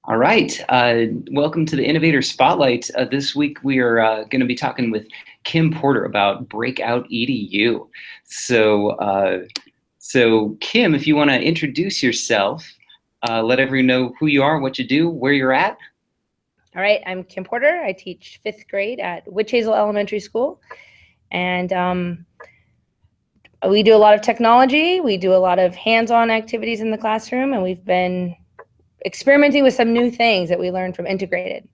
All right. Welcome to the Innovator Spotlight. This week we are going to be talking with Kim Porter about Breakout EDU. So Kim, if you want to introduce yourself, let everyone know who you are, what you do, where you're at. All right, I'm Kim Porter. I teach 5th grade at Witch Hazel Elementary School. And we do a lot of technology. We do a lot of hands-on activities in the classroom, and we've been experimenting with some new things that we learned from Integrated.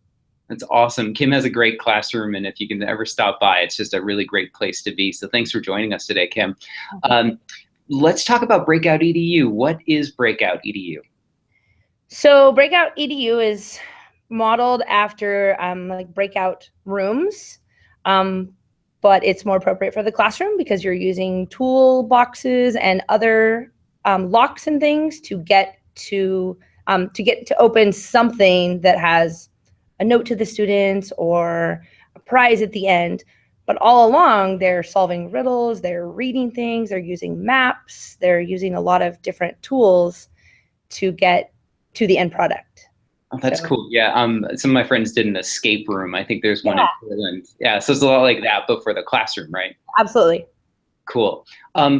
That's awesome. Kim has a great classroom, and if you can ever stop by, it's just a really great place to be. So thanks for joining us today, Kim. Let's talk about Breakout EDU. What is Breakout EDU? So Breakout EDU is modeled after like breakout rooms, but it's more appropriate for the classroom because you're using toolboxes and other locks and things to get to open something that has a note to the students or a prize at the end. But all along, they're solving riddles, they're reading things, they're using maps, they're using a lot of different tools to get to the end product. Oh, that's cool. Yeah. Some of my friends did an escape room. I think there's one in Portland. Yeah. So it's a lot like that, but for the classroom, right? Absolutely. Cool.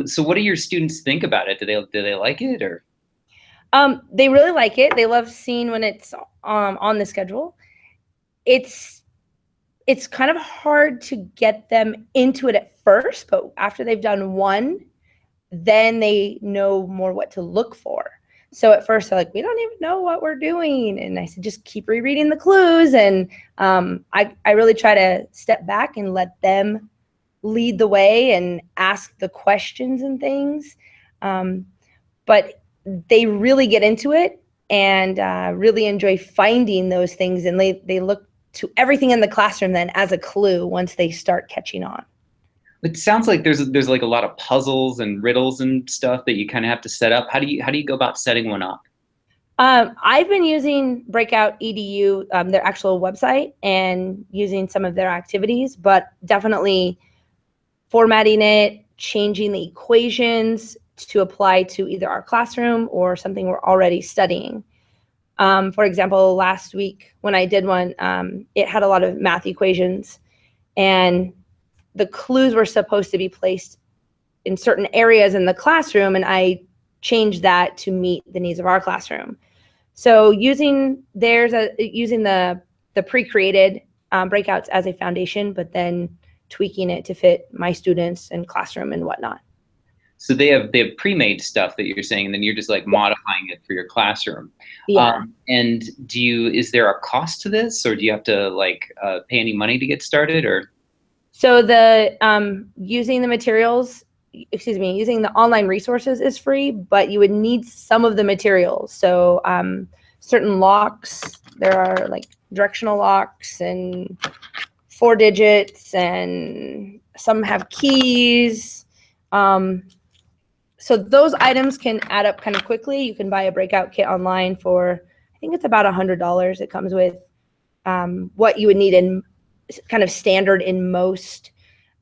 So what do your students think about it? Do they like it or? They really like it. They love seeing when it's on the schedule. It's kind of hard to get them into it at first, but after they've done one, then they know more what to look for. So at first they're like, we don't even know what we're doing. And I said, just keep rereading the clues. And I really try to step back and let them lead the way and ask the questions and things. But they really get into it and really enjoy finding those things. And they look to everything in the classroom then as a clue once they start catching on. It sounds like there's like a lot of puzzles and riddles and stuff that you kind of have to set up. How do you go about setting one up? I've been using Breakout EDU, their actual website, and using some of their activities, but definitely formatting it, changing the equations to apply to either our classroom or something we're already studying. For example, last week when I did one, it had a lot of math equations, and the clues were supposed to be placed in certain areas in the classroom, and I changed that to meet the needs of our classroom. So using the pre-created breakouts as a foundation, but then tweaking it to fit my students and classroom and whatnot. So they have pre-made stuff that you're saying, and then you're just like modifying it for your classroom. Yeah. And is there a cost to this, or do you have to like pay any money to get started, or? So using the online resources is free, but you would need some of the materials. So certain locks, there are like directional locks and 4 digits, and some have keys. So those items can add up kind of quickly. You can buy a breakout kit online for, I think it's about $100. It comes with what you would need in kind of standard in most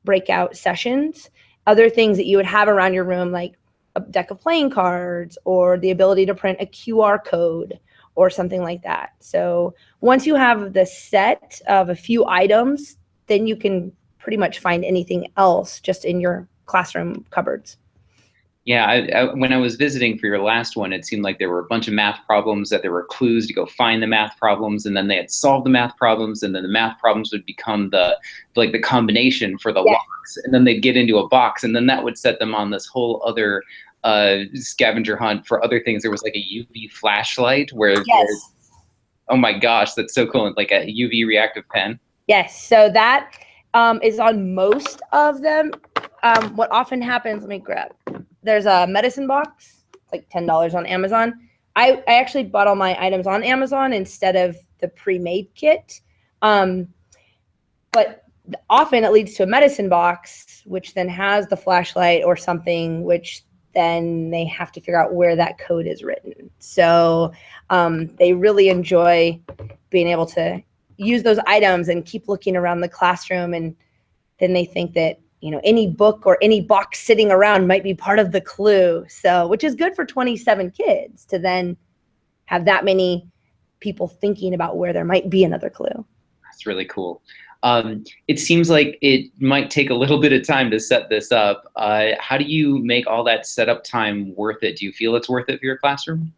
breakout sessions. Other things that you would have around your room, like a deck of playing cards or the ability to print a QR code or something like that. So once you have the set of a few items, then you can pretty much find anything else just in your classroom cupboards. Yeah, when I was visiting for your last one, it seemed like there were a bunch of math problems, that there were clues to go find the math problems, and then they had solved the math problems, and then the math problems would become the combination for the locks, and then they'd get into a box, and then that would set them on this whole other scavenger hunt for other things. There was like a UV flashlight where oh my gosh, that's so cool, like a UV reactive pen. Yes, so that is on most of them. What often happens, let me grab. There's a medicine box, like $10 on Amazon. I actually bought all my items on Amazon instead of the pre-made kit. But often it leads to a medicine box, which then has the flashlight or something, which then they have to figure out where that code is written. So they really enjoy being able to use those items and keep looking around the classroom, and then they think that any book or any box sitting around might be part of the clue. So, which is good for 27 kids to then have that many people thinking about where there might be another clue. That's really cool. It seems like it might take a little bit of time to set this up. How do you make all that setup time worth it? Do you feel it's worth it for your classroom?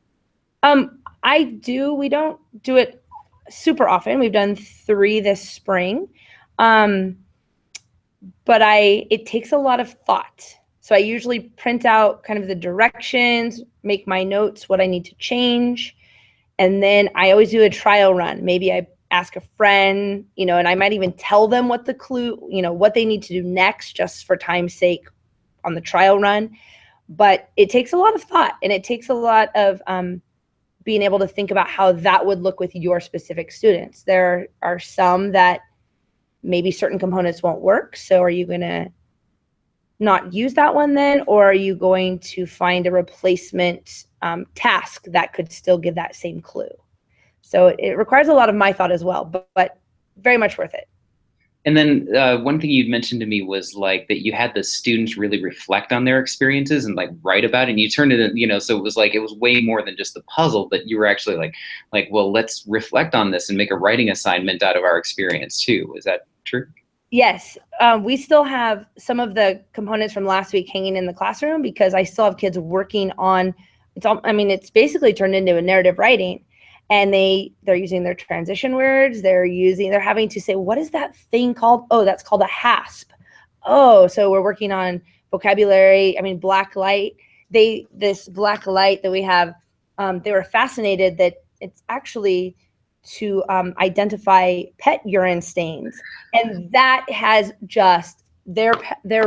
I do. We don't do it super often. We've done 3 this spring. But it takes a lot of thought. So I usually print out kind of the directions, make my notes, what I need to change. And then I always do a trial run. Maybe I ask a friend, and I might even tell them what the clue, what they need to do next, just for time's sake on the trial run. But it takes a lot of thought, and it takes a lot of being able to think about how that would look with your specific students. There are some that maybe certain components won't work. So are you going to not use that one then? Or are you going to find a replacement task that could still give that same clue? So it requires a lot of my thought as well, but very much worth it. And then one thing you'd mentioned to me was like that you had the students really reflect on their experiences and like write about it. And you turned it, so it was like, it was way more than just the puzzle, but you were actually like, well, let's reflect on this and make a writing assignment out of our experience too. Is that true? Yes. We still have some of the components from last week hanging in the classroom because I still have kids working on, it's basically turned into a narrative writing. And they're using their transition words. They're having to say, what is that thing called? Oh, that's called a hasp. Oh, so we're working on vocabulary. Black light. This black light that we have, they were fascinated that it's actually to identify pet urine stains. And that has just, their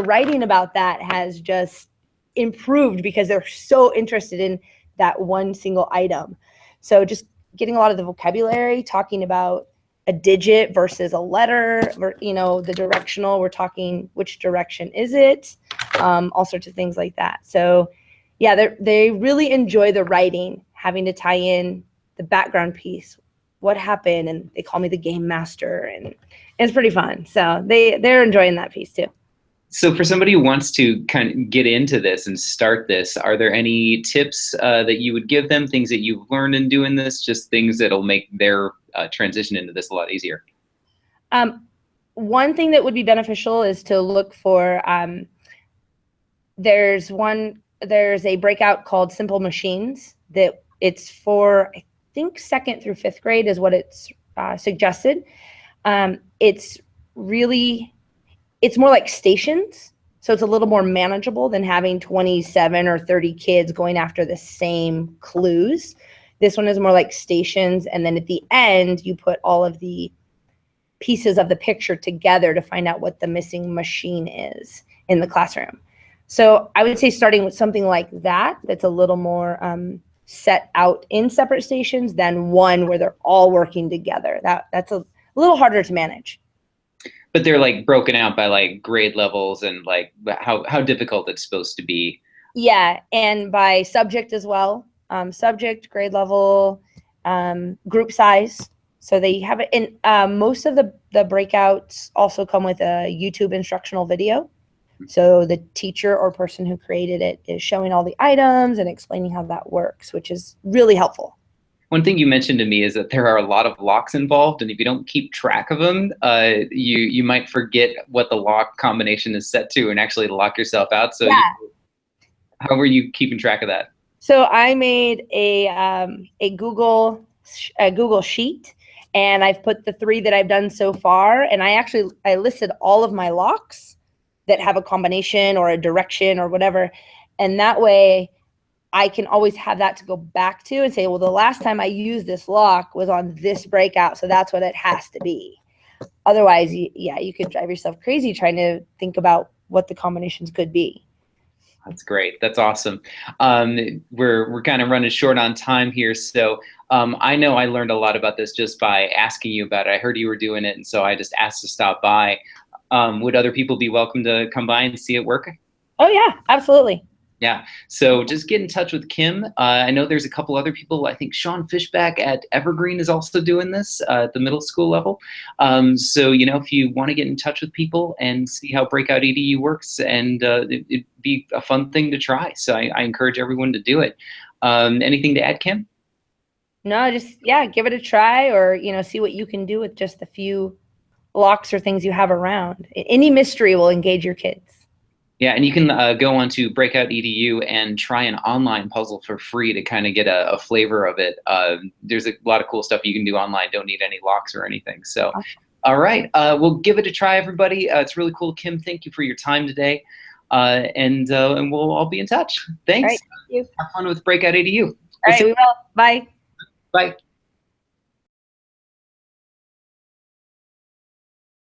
writing about that has just improved because they're so interested in that one single item. So just getting a lot of the vocabulary, talking about a digit versus a letter, the directional, we're talking which direction is it, all sorts of things like that. So yeah, they really enjoy the writing, having to tie in the background piece, what happened, and they call me the game master, and it's pretty fun. So they're enjoying that piece too. So for somebody who wants to kind of get into this and start this, are there any tips that you would give them, things that you've learned in doing this, just things that'll make their transition into this a lot easier? One thing that would be beneficial is to look for, there's a breakout called Simple Machines that it's for, I think 2nd through 5th grade is what it's suggested. It's more like stations. So it's a little more manageable than having 27 or 30 kids going after the same clues. This one is more like stations. And then at the end, you put all of the pieces of the picture together to find out what the missing machine is in the classroom. So I would say starting with something like that, that's a little more set out in separate stations than one where they're all working together. That's a little harder to manage. But they're like broken out by like grade levels and like how difficult it's supposed to be. Yeah, and by subject as well. Subject, grade level, group size. So they have it. And most of the breakouts also come with a YouTube instructional video. So the teacher or person who created it is showing all the items and explaining how that works, which is really helpful. One thing you mentioned to me is that there are a lot of locks involved, and if you don't keep track of them, you might forget what the lock combination is set to and actually lock yourself out. So yeah. How were you keeping track of that? So I made a Google sheet, and I've put the 3 that I've done so far, and I listed all of my locks that have a combination or a direction or whatever, and that way I can always have that to go back to and say, well, the last time I used this lock was on this breakout, so that's what it has to be. Otherwise, you could drive yourself crazy trying to think about what the combinations could be. That's great. That's awesome. We're kind of running short on time here, so I know I learned a lot about this just by asking you about it. I heard you were doing it, and so I just asked to stop by. Would other people be welcome to come by and see it work? Oh yeah, absolutely. Yeah, so just get in touch with Kim. I know there's a couple other people. I think Sean Fishback at Evergreen is also doing this at the middle school level. So, if you want to get in touch with people and see how BreakoutEDU works, and it'd be a fun thing to try. So I encourage everyone to do it. Anything to add, Kim? No, just, yeah, give it a try, or, see what you can do with just a few blocks or things you have around. Any mystery will engage your kids. Yeah, and you can go onto BreakoutEDU and try an online puzzle for free to kind of get a flavor of it. There's a lot of cool stuff you can do online. Don't need any locks or anything. So, all right, we'll give it a try, everybody. It's really cool. Kim, thank you for your time today, and we'll all be in touch. Thanks. All right, thank you. Have fun with BreakoutEDU. All right, we will. Bye. Bye.